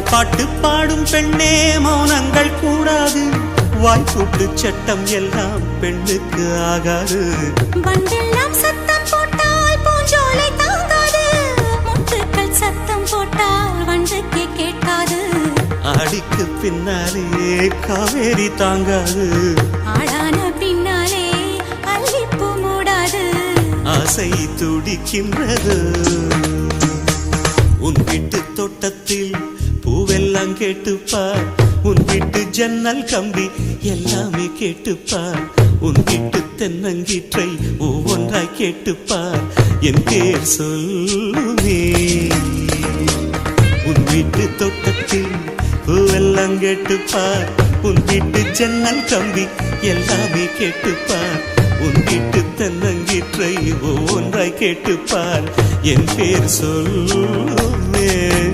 வாய்ப்பாட்டு பாடும் பெண்ணே மௌனங்கள் கூடாது. வாய்ப்புட்டு சட்டம் எல்லாம் பெண்ணுக்கு ஆகாது. வண்டெல்லாம் சத்தம் போட்டால் பூஞ்சோலை தாங்காது. முத்துக்கள் சத்தம் போட்டால் வண்டுக்கு கேட்காது. ஆடிக்கு பின்னாலே காவேரி தாங்காது. ஆடான பின்னாலே அல்லிப்பூ மூடாது. ஆசை துடிக்கின்றது. உன் வீட்டு தோட்டத்தில் பூவெல்லாம் கேட்டுப்பார். உன் வீட்டு ஜன்னல் கம்பி எல்லாமே கேட்டுப்பார். உன் வீட்டு தென்னங்கீற்றை ஒவ்வொன்றாய் கேட்டுப்பார். என் பேர் சொல்லுமே. உன் வீட்டு தோட்டத்தில் பூவெல்லாம் கேட்டுப்பார். உன் வீட்டு ஜன்னல் கம்பி எல்லாமே கேட்டுப்பார். உன் வீட்டு தென்னங்கீற்றை ஒவ்வொன்றாய் கேட்டுப்பார். என் பேர் சொல்லுமே.